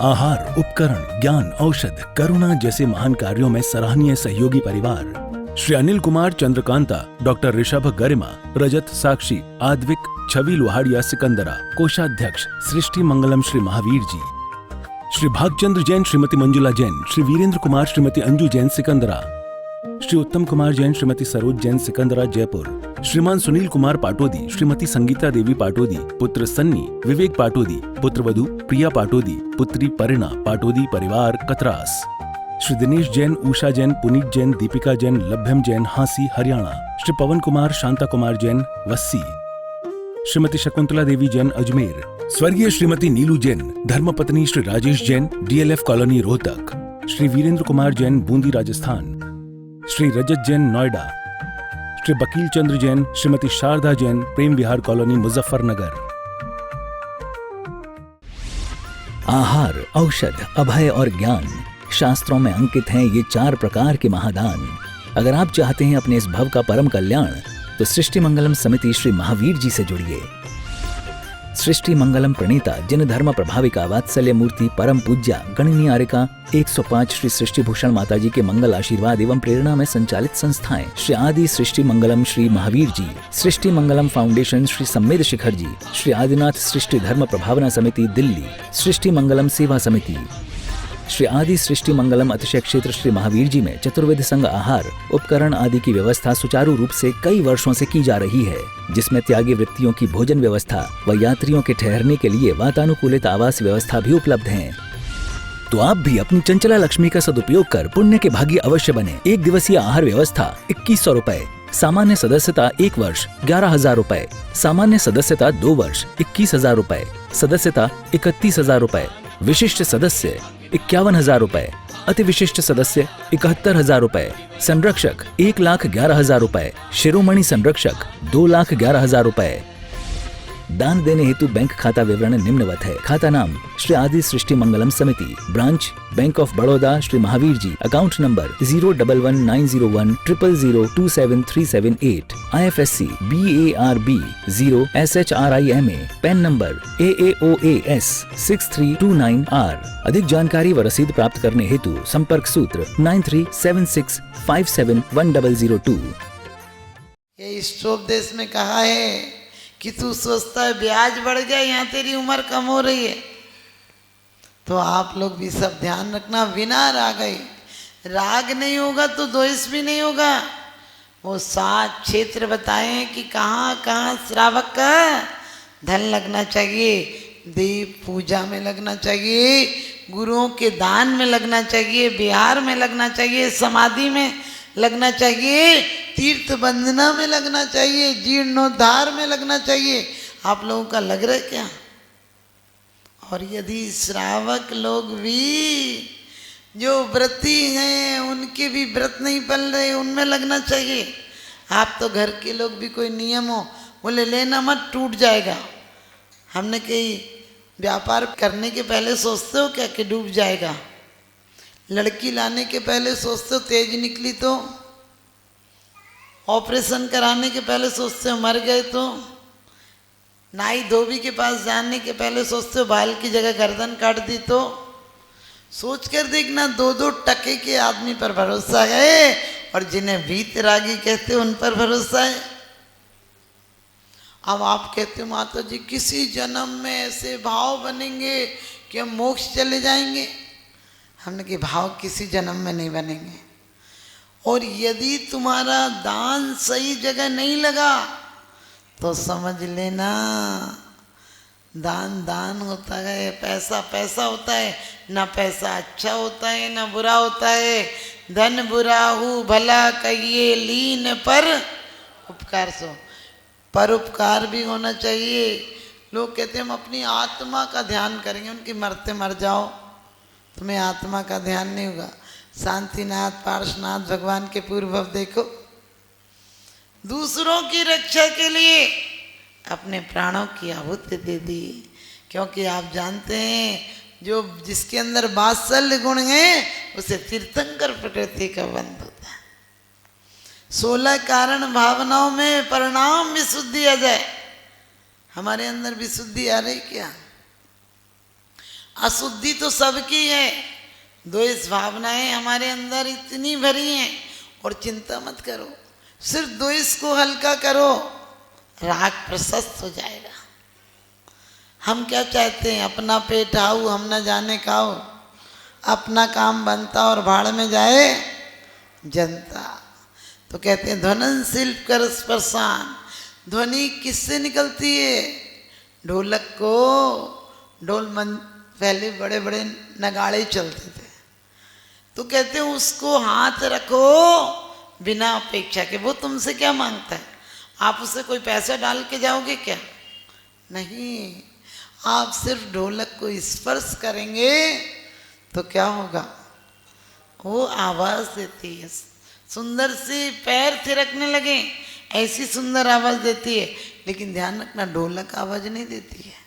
आहार, उपकरण, ज्ञान, औषध, करुणा जैसे महान कार्यों में सराहनीय सहयोगी परिवार श्री अनिल कुमार चंद्रकांता, डॉक्टर ऋषभ गरिमा, रजत साक्षी, आद्विक, छवि लोहाड़िया सिकंदरा, कोषाध्यक्ष सृष्टि मंगलम श्री महावीर जी, श्री भागचंद्र जैन, श्रीमती मंजुला जैन, श्री वीरेंद्र कुमार, श्रीमती अंजू जैन सिकंदरा, श्री उत्तम कुमार जैन, श्रीमती सरोज जैन सिकंदरा जयपुर, श्रीमान सुनील कुमार पाटोदी, श्रीमती संगीता देवी पाटोदी, पुत्र सन्नी, विवेक पाटोदी, पुत्रवधू प्रिया पाटोदी, पुत्री परिणा पाटोदी परिवार कतरास, श्री दिनेश जैन, उषा जैन, पुनीत जैन, दीपिका जैन, लभ्यम जैन हांसी हरियाणा, श्री पवन कुमार, शांता कुमार जैन वस्सी, श्रीमती शकुंतला देवी जैन अजमेर, स्वर्गीय श्रीमती नीलू जैन, धर्मपत्नी श्री राजेश जैन, डीएलएफ कॉलोनी रोहतक, श्री वीरेंद्र कुमार जैन बूंदी राजस्थान, श्री रजत जैन नोएडा, श्री बकील चंद्र जैन, श्रीमती शारदा जैन, प्रेम विहार कॉलोनी मुजफ्फरनगर। आहार, औषध, अभय और ज्ञान शास्त्रों में अंकित हैं ये 4 प्रकार के महादान। अगर आप चाहते हैं अपने इस भव का परम कल्याण, तो सृष्टि मंगलम समिति श्री महावीर जी से जुड़िए। सृष्टि मंगलम प्रणीता जिन धर्म प्रभाविका वात्सल्य मूर्ति परम पूज्या गणनीय आर्यका 105 श्री सृष्टि भूषण माता जी के मंगल आशीर्वाद एवं प्रेरणा में संचालित संस्थाएं श्री आदि सृष्टि मंगलम श्री महावीर जी, सृष्टि मंगलम फाउंडेशन श्री सम्मेद शिखर जी, श्री आदिनाथ सृष्टि धर्म प्रभावना समिति दिल्ली, सृष्टि मंगलम सेवा समिति, श्री आदि सृष्टि मंगलम अतिशय क्षेत्र श्री महावीर जी में चतुर्वेद संघ आहार उपकरण आदि की व्यवस्था सुचारू रूप से कई वर्षों से की जा रही है, जिसमें त्यागी वृत्तियों की भोजन व्यवस्था व यात्रियों के ठहरने के लिए वातानुकूलित आवास व्यवस्था भी उपलब्ध है। तो आप भी अपनी चंचला लक्ष्मी का सदुपयोग कर पुण्य के भागी अवश्य बने। 1 दिवसीय आहार व्यवस्था 2100 रुपए, सामान्य सदस्यता 1 वर्ष 11,000 रुपए, सामान्य सदस्यता 2 वर्ष 21,000 रुपए, सदस्यता 31,000 रुपए, विशिष्ट सदस्य 51,000 रुपए, अति विशिष्ट सदस्य 71,000 रुपए, संरक्षक 1,11,000 रुपए, शिरोमणि संरक्षक 2,11,000 रुपए। दान देने हेतु बैंक खाता विवरण निम्नवत है। खाता नाम श्री आदि Srishti Mangalam Samiti, branch bank of Baroda Shri Mahavir ji, account number 0119010027378, IFSC BARB 0 SHRIMA, PAN number AAOAS 6329R। अधिक जानकारी व रसीद प्राप्त करने हेतु संपर्क सूत्र 9376571002। ये ईष्टोपदेश में कहा है कि तू सोचता है ब्याज बढ़ गया, यहाँ तेरी उम्र कम हो रही है। तो आप लोग भी सब ध्यान रखना, बिना राग नहीं होगा तो द्वेष भी नहीं होगा। वो 7 क्षेत्र बताए हैं कि कहाँ कहाँ श्रावक का धन लगना चाहिए। दीप पूजा में लगना चाहिए, गुरुओं के दान में लगना चाहिए, बिहार में लगना चाहिए, समाधि में लगना चाहिए, तीर्थ बंदना में लगना चाहिए, जीर्णोद्धार में लगना चाहिए। आप लोगों का लग रहा है क्या? और यदि श्रावक लोग भी जो व्रती हैं उनके भी व्रत नहीं पल रहे, उनमें लगना चाहिए। आप तो घर के लोग भी कोई नियम हो बोले लेना मत टूट जाएगा। हमने कहीं व्यापार करने के पहले सोचते हो क्या कि डूब जाएगा? लड़की लाने के पहले सोचते हो तेज निकली तो? ऑपरेशन कराने के पहले सोचते हो मर गए तो? नाई धोबी के पास जाने के पहले सोचते हो बाल की जगह गर्दन काट दी तो? सोच कर देखना, 2-2 टके के आदमी पर भरोसा है और जिन्हें वीतरागी कहते हो उन पर भरोसा है। अब आप कहते हो माता जी किसी जन्म में ऐसे भाव बनेंगे कि हम मोक्ष चले जाएंगे। हमने कहा भाव किसी जन्म में नहीं बनेंगे। और यदि तुम्हारा दान सही जगह नहीं लगा तो समझ लेना दान दान होता है, पैसा पैसा होता है। ना पैसा अच्छा होता है ना बुरा होता है। धन बुरा हूँ भला कहिए लीन पर उपकार सो। परोपकार भी होना चाहिए। लोग कहते हैं हम अपनी आत्मा का ध्यान करेंगे, उनकी मरते मर जाओ, तुम्हें आत्मा का ध्यान नहीं होगा। शांतिनाथ पार्श्वनाथ भगवान के पूर्व देखो, दूसरों की रक्षा के लिए अपने प्राणों की आहुति दे दी। क्योंकि आप जानते हैं जो जिसके अंदर वात्सल्य गुण है उसे तीर्थंकर प्रकृति का बंध होता है। 16 कारण भावनाओं में परिणाम विशुद्धि आ जाए। हमारे अंदर विशुद्धि आ रही क्या? अशुद्धि तो सबकी है, द्वेष भावनाएं हमारे अंदर इतनी भरी हैं। और चिंता मत करो, सिर्फ द्वेष को हल्का करो, राग प्रशस्त हो जाएगा। हम क्या चाहते हैं? अपना पेट आऊ हम न जाने खाओ, अपना काम बनता और भाड़ में जाए जनता। तो कहते हैं ध्वनन शिल्प कर स्पर्शान। ध्वनि किससे निकलती है? ढोलक को पहले बड़े बड़े नगाड़े चलते थे, तो कहते हैं उसको हाथ रखो बिना अपेक्षा के। वो तुमसे क्या मांगता है? आप उसे कोई पैसा डाल के जाओगे क्या? नहीं, आप सिर्फ ढोलक को स्पर्श करेंगे तो क्या होगा? वो आवाज देती है, सुंदर सी पैर थिरकने लगे, ऐसी सुंदर आवाज देती है। लेकिन ध्यान रखना, ढोलक आवाज नहीं देती है,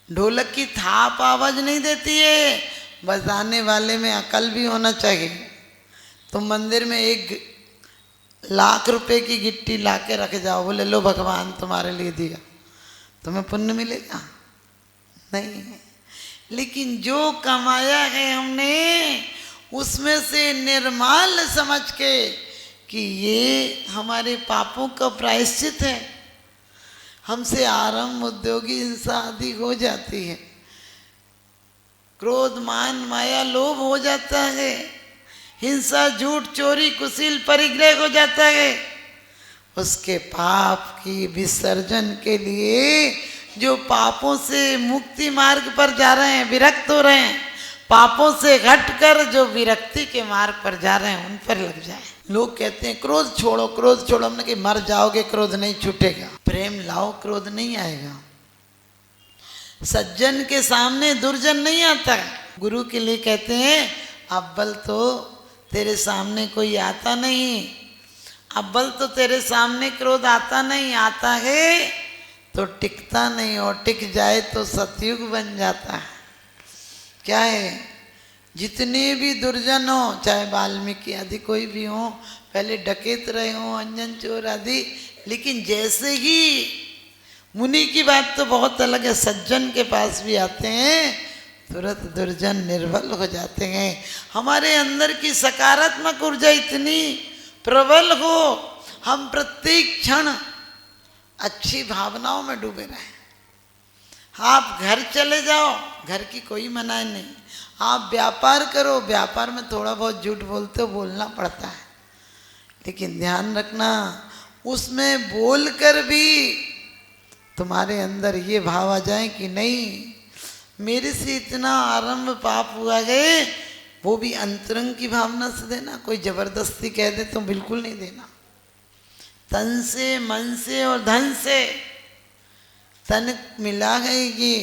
ढोलक की थाप आवाज नहीं देती है। बजाने वाले में अकल भी होना चाहिए। तो मंदिर में 1,00,000 रुपए की गिट्टी ला के रख जाओ, बोले लो भगवान तुम्हारे लिए दिया, तुम्हें पुण्य मिलेगा? नहीं। लेकिन जो कमाया है हमने, उसमें से निर्माल समझ के कि ये हमारे पापों का प्रायश्चित है, हमसे आरंभ उद्योगी हिंसा आदि हो जाती है, क्रोध मान माया लोभ हो जाता है, हिंसा झूठ चोरी कुशील परिग्रह हो जाता है। उसके पाप की विसर्जन के लिए जो पापों से मुक्ति मार्ग पर जा रहे हैं, विरक्त हो रहे हैं, पापों से हटकर जो विरक्ति के मार्ग पर जा रहे हैं, उन पर लग जाए। लोग कहते हैं क्रोध छोड़ो, क्रोध छोड़ो। हमने कहा मर जाओगे क्रोध नहीं छूटेगा। प्रेम लाओ, क्रोध नहीं आएगा। सज्जन के सामने दुर्जन नहीं आता है। गुरु के लिए कहते हैं अव्वल तो तेरे सामने कोई आता नहीं, अव्वल तो तेरे सामने क्रोध आता नहीं, आता है तो टिकता नहीं, और टिक जाए तो सतयुग बन जाता है। क्या है? जितने भी दुर्जन हो, चाहे वाल्मीकि आदि कोई भी हो, पहले डकैत रहे हो, अंजन चोर आदि, लेकिन जैसे ही मुनि की बात तो बहुत अलग है, सज्जन के पास भी आते हैं तुरंत दुर्जन निर्बल हो जाते हैं। हमारे अंदर की सकारात्मक ऊर्जा इतनी प्रबल हो, हम प्रत्येक क्षण अच्छी भावनाओं में डूबे रहें। आप घर चले जाओ, घर की कोई मनाही नहीं। आप व्यापार करो, व्यापार में थोड़ा बहुत झूठ बोलते हो, बोलना पड़ता है, लेकिन ध्यान रखना उसमें बोलकर भी तुम्हारे अंदर ये भाव आ जाए कि नहीं, मेरे से इतना आरंभ पाप हुआ है, वो भी अंतरंग की भावना से देना। कोई जबरदस्ती कह दे तो बिल्कुल नहीं देना। तन से, मन से और धन से। तन मिला है ये,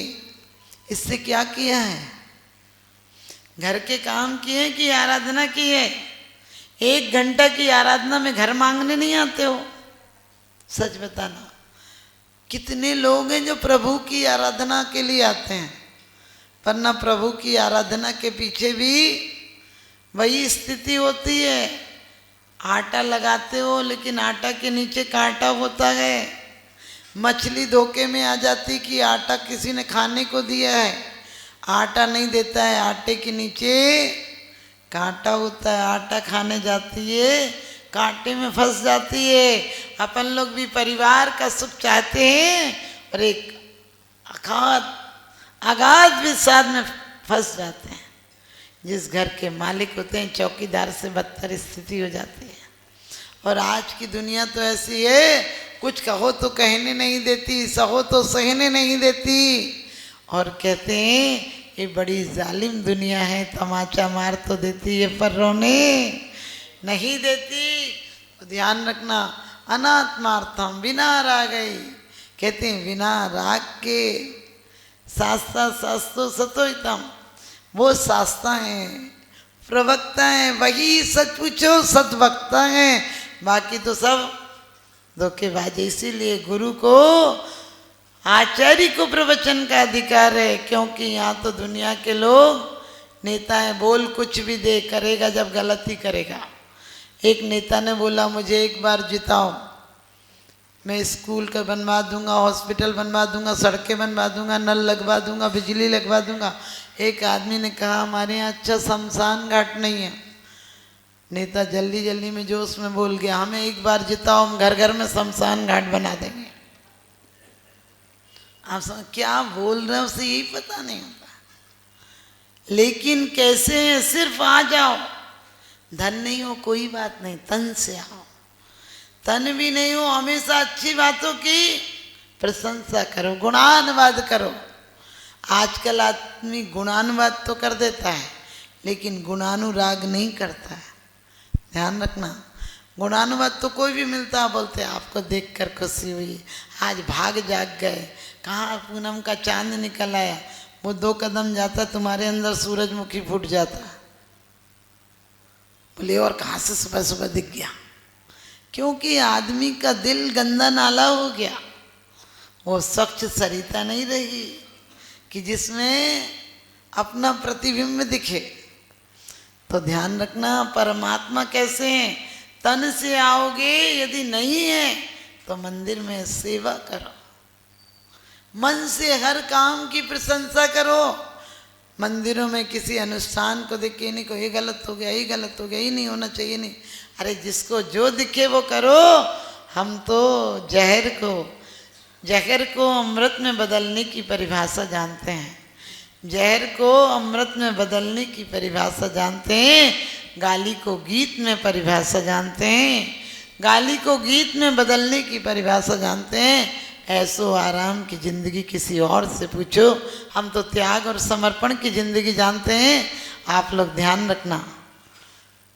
इससे क्या किया है? घर के काम किए कि आराधना की है? 1 घंटा की आराधना में घर मांगने नहीं आते हो? सच बताना। कितने लोग हैं जो प्रभु की आराधना के लिए आते हैं, पर ना प्रभु की आराधना के पीछे भी वही स्थिति होती है। आटा लगाते हो लेकिन आटा के नीचे कांटा होता है। मछली धोखे में आ जाती कि आटा किसी ने खाने को दिया है, आटा नहीं देता है, आटे के नीचे कांटा होता है, आटा खाने जाती है, कांटे में फंस जाती है। अपन लोग भी परिवार का सुख चाहते हैं और एक अगाध विषाद में फंस जाते हैं। जिस घर के मालिक होते हैं, चौकीदार से बदतर स्थिति हो जाती है। और आज की दुनिया तो ऐसी है, कुछ कहो तो कहने नहीं देती, सहो तो सहने नहीं देती, और कहते हैं ये बड़ी जालिम दुनिया है, तमाचा मार तो देती है पर रोने नहीं देती। तो ध्यान रखना, अनात्मार्थम बिना रागई। कहते हैं बिना राग के शास्त्रा शास्त्रो सतोहितम, वो शास्त्रा हैं, प्रवक्ता हैं, वही सच पूछो सतवक्ता हैं, बाकी तो सब धोखेबाज। इसीलिए गुरु को, आचार्य को प्रवचन का अधिकार है, क्योंकि यहाँ तो दुनिया के लोग नेता हैं, बोल कुछ भी दे, करेगा जब गलती करेगा। एक नेता ने बोला मुझे एक बार जिताओ, मैं स्कूल का बनवा दूंगा, हॉस्पिटल बनवा दूंगा, सड़कें बनवा दूंगा, नल लगवा दूंगा, बिजली लगवा दूंगा। एक आदमी ने कहा हमारे यहाँ अच्छा शमशान घाट नहीं है। नेता जल्दी जल्दी में जोश में बोल गया, हमें एक बार जिताओ, हम घर घर में शमशान घाट बना देंगे। आप समझ क्या बोल रहे हैं उसे यही पता नहीं होता। लेकिन कैसे है, सिर्फ आ जाओ। धन नहीं हो कोई बात नहीं, तन से आओ। तन भी नहीं हो, हमेशा अच्छी बातों की प्रशंसा करो, गुणानुवाद करो। आजकल आदमी गुणानुवाद तो कर देता है लेकिन गुणानुराग नहीं करता है। ध्यान रखना, गुणानुवाद तो कोई भी मिलता है, बोलते आपको देखकर खुशी हुई, आज भाग जाग गए, कहाँ पूनम का चांद निकल आया। वो 2 कदम जाता तुम्हारे अंदर सूरजमुखी फूट जाता। बोले और कहाँ से सुबह सुबह दिख गया? क्योंकि आदमी का दिल गंदा नाला हो गया, वो स्वच्छ सरिता नहीं रही कि जिसमें अपना प्रतिबिंब दिखे। तो ध्यान रखना, परमात्मा कैसे हैं? तन से आओगे, यदि नहीं है तो मंदिर में सेवा करो, मन से हर काम की प्रशंसा करो। मंदिरों में किसी अनुष्ठान को देख के नहीं को ये गलत हो गया, ये गलत हो गया, ये नहीं होना चाहिए, नहीं। अरे जिसको जो दिखे वो करो। हम तो जहर को अमृत में बदलने की परिभाषा जानते हैं। जहर को अमृत में बदलने की परिभाषा जानते हैं। गाली को गीत में परिभाषा जानते हैं। गाली को गीत में बदलने की परिभाषा जानते हैं। ऐसो आराम की जिंदगी किसी और से पूछो। हम तो त्याग और समर्पण की जिंदगी जानते हैं। आप लोग ध्यान रखना,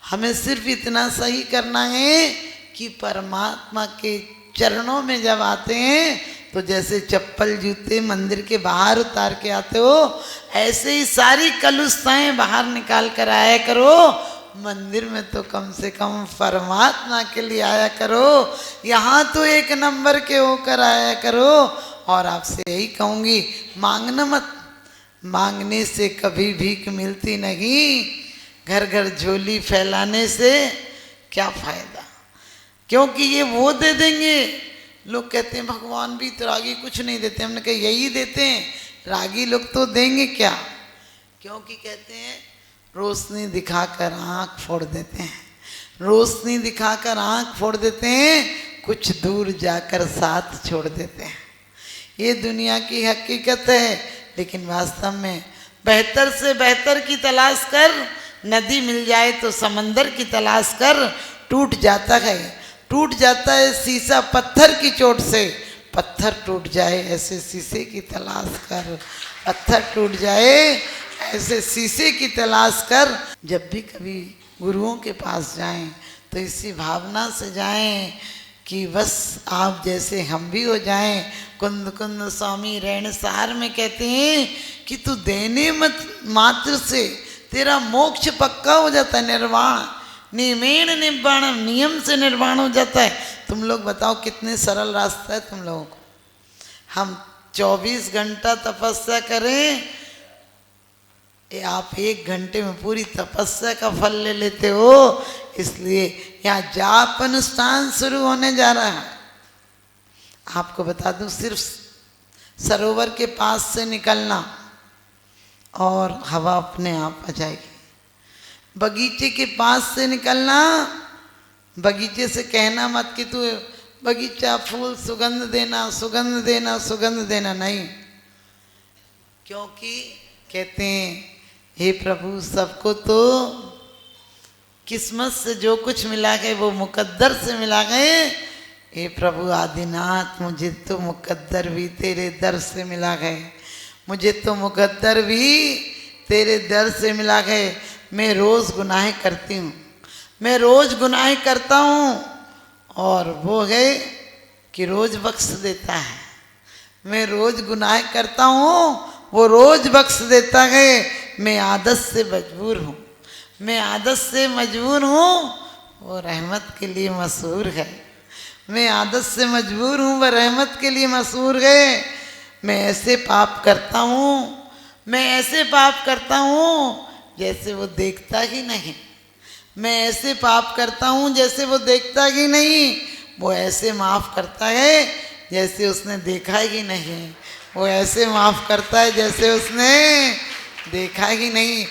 हमें सिर्फ इतना सही करना है कि परमात्मा के चरणों में जब आते हैं तो जैसे चप्पल जूते मंदिर के बाहर उतार के आते हो, ऐसे ही सारी कलुषताएं बाहर निकाल कर आया करो। मंदिर में तो कम से कम परमात्मा के लिए आया करो। यहाँ तो 1 नंबर के होकर आया करो। और आपसे यही कहूँगी, मांगना मत, मांगने से कभी भीख मिलती नहीं। घर घर झोली फैलाने से क्या फायदा? क्योंकि ये वो दे देंगे। लोग कहते हैं भगवान भी तो रागी कुछ नहीं देते। हमने कहा यही देते हैं, रागी लोग तो देंगे क्या? क्योंकि कहते हैं रोशनी दिखाकर आँख फोड़ देते हैं, रोशनी दिखाकर आँख फोड़ देते हैं, कुछ दूर जाकर साथ छोड़ देते हैं। ये दुनिया की हकीकत है। लेकिन वास्तव में बेहतर से बेहतर की तलाश कर, नदी मिल जाए तो समंदर की तलाश कर। टूट जाता है, टूट जाता है शीशा पत्थर की चोट से। पत्थर टूट जाए ऐसे शीशे की तलाश कर। पत्थर टूट जाए ऐसे शीशे की तलाश कर। जब भी कभी गुरुओं के पास जाएं तो इसी भावना से जाएं कि बस आप जैसे हम भी हो जाएं। कुंद कुंद स्वामी रेणसार में कहते हैं कि तू देने मत मात्र से तेरा मोक्ष पक्का हो जाता है। निर्वाण, निमेण निब्बाण, नियम से निर्वाण हो जाता है। तुम लोग बताओ कितने सरल रास्ता है तुम लोगों को। हम 24 घंटा तपस्या करें, आप 1 घंटे में पूरी तपस्या का फल ले लेते हो। इसलिए यहाँ जाप अनुष्ठान शुरू होने जा रहा है। आपको बता दूं, सिर्फ सरोवर के पास से निकलना और हवा अपने आप आ जाएगी। बगीचे के पास से निकलना, बगीचे से कहना मत कि तू बगीचा फूल सुगंध देना, सुगंध देना, सुगंध देना, नहीं। क्योंकि कहते हैं हे प्रभु, सबको तो किस्मत से जो कुछ मिला है वो मुकद्दर से मिला है। हे प्रभु आदिनाथ, मुझे तो मुकद्दर भी तेरे दर से मिला है। मुझे तो मुकद्दर भी तेरे दर से मिला है। मैं रोज़ गुनाह करती हूँ, मैं रोज़ गुनाह करता हूँ, और वो है कि रोज़ बख्श देता है। मैं रोज़ गुनाह करता हूँ, वो रोज़ बख्श देता है। मैं आदत से मजबूर हूँ, मैं आदत से मजबूर हूँ, वो रहमत के लिए मशहूर है। मैं आदत से मजबूर हूँ, वह रहमत के लिए मशहूर है। मैं ऐसे पाप करता हूँ, मैं ऐसे पाप करता हूँ जैसे वो देखता ही नहीं। मैं ऐसे पाप करता हूँ जैसे वो देखता ही नहीं। वो ऐसे माफ करता है जैसे उसने देखा ही नहीं, वो ऐसे माफ करता है जैसे उसने देखा ही नहीं।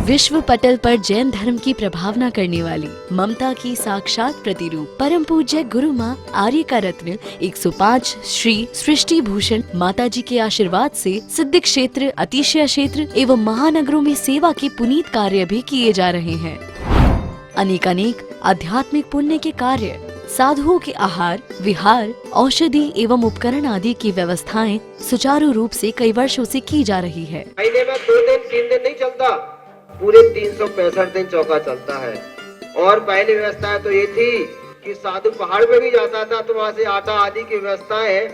विश्व पटल पर जैन धर्म की प्रभावना करने वाली ममता की साक्षात प्रतिरूप परम पूज्य गुरु माँ आर्य का रत्न 105 श्री सृष्टि भूषण माता जी के आशीर्वाद से सिद्ध क्षेत्र, अतिशय क्षेत्र एवं महानगरों में सेवा के पुनीत कार्य भी किए जा रहे हैं। अनेकानेक आध्यात्मिक पुण्य के कार्य, साधुओं के आहार, विहार, औषधि एवं उपकरण आदि की व्यवस्थाएं सुचारू रूप से कई वर्षों से की जा रही है। महीने में 2 दिन 3 दिन नहीं चलता, पूरे 365 दिन चौका चलता है। और पहली व्यवस्था तो ये थी कि साधु पहाड़ पे भी जाता था तो वहाँ से आटा आदि की व्यवस्था है,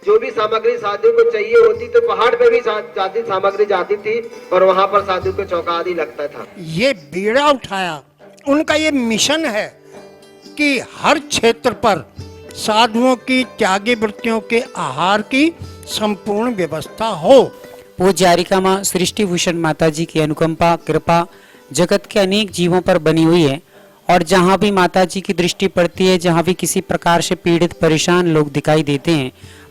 जो भी सामग्री साधु को चाहिए होती तो पहाड़ पे भी जाती सामग्री जाती थी और वहाँ पर साधु को चौका आदि लगता था। ये बीड़ा उठाया, उनका ये मिशन है कि हर क्षेत्र पर साधुओं की त्यागी वृत्तियों के आहार की संपूर्ण व्यवस्था हो। पूज्य आर्यिका माँ सृष्टि भूषण माता जी की अनुकंपा कृपा जगत के अनेक जीवों पर बनी हुई है और जहाँ भी माता जी की दृष्टि पड़ती है, जहाँ भी किसी प्रकार से पीड़ित परेशान लोग दिखाई देते हैं,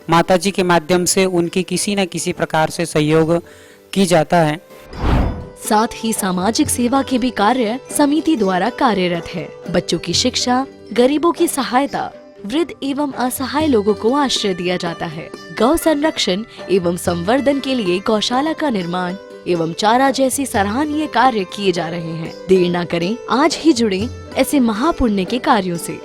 माता जी के माध्यम से उनकी किसी न किसी प्रकार से सहयोग की जाता है। साथ ही सामाजिक सेवा के भी कार्य समिति द्वारा कार्यरत है। बच्चों की शिक्षा, गरीबों की सहायता, वृद्ध एवं असहाय लोगों को आश्रय दिया जाता है। गौ संरक्षण एवं संवर्धन के लिए गौशाला का निर्माण एवं चारा जैसे सराहनीय कार्य किए जा रहे हैं। देर न करें, आज ही जुड़ें ऐसे महापुण्य के कार्यों से।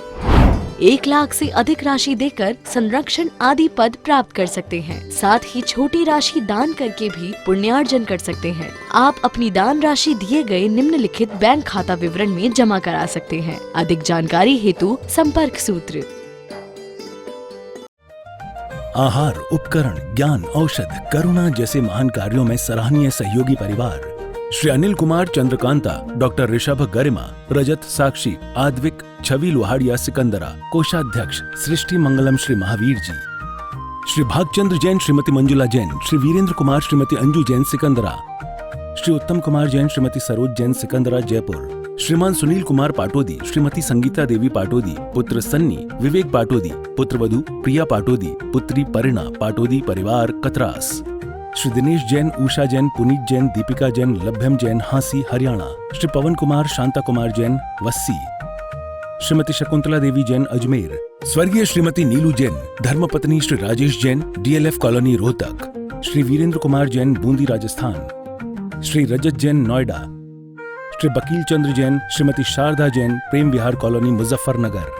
1 लाख से अधिक राशि देकर संरक्षण आदि पद प्राप्त कर सकते हैं। साथ ही छोटी राशि दान करके भी पुण्यार्जन कर सकते हैं। आप अपनी दान राशि दिए गए निम्नलिखित बैंक खाता विवरण में जमा करा सकते हैं। अधिक जानकारी हेतु संपर्क सूत्र। आहार, उपकरण, ज्ञान, औषध, करुणा जैसे महान कार्यों में सराहनीय सहयोगी परिवार श्री अनिल कुमार चंद्रकांता, डॉक्टर ऋषभ गरिमा, रजत साक्षी, आद्विक, छवि लोहाड़िया सिकंदरा, कोषाध्यक्ष सृष्टि मंगलम श्री महावीर जी, श्री भागचंद्र जैन, श्रीमती मंजुला जैन, श्री वीरेंद्र कुमार, श्रीमती अंजू जैन सिकंदरा, श्री उत्तम कुमार जैन, श्रीमती सरोज जैन सिकंदरा जयपुर, श्रीमान सुनील कुमार पाटोदी, श्रीमती संगीता देवी पाटोदी, पुत्र सन्नी, विवेक पाटोदी, पुत्रवधू प्रिया पाटोदी, पुत्री परिणा पाटोदी परिवार कतरास, श्री दिनेश जैन, उषा जैन, पुनीत जैन, दीपिका जैन, लभ्यम जैन हांसी हरियाणा, श्री पवन कुमार, शांता कुमार जैन वस्सी, श्रीमती शकुंतला देवी जैन अजमेर, स्वर्गीय श्रीमती नीलू जैन, धर्मपत्नी श्री राजेश जैन, डीएलएफ कॉलोनी रोहतक, श्री वीरेंद्र कुमार जैन बूंदी राजस्थान, श्री रजत जैन नोएडा, श्री बकील चंद्र जैन, श्रीमती शारदा जैन प्रेम विहार कॉलोनी मुजफ्फरनगर,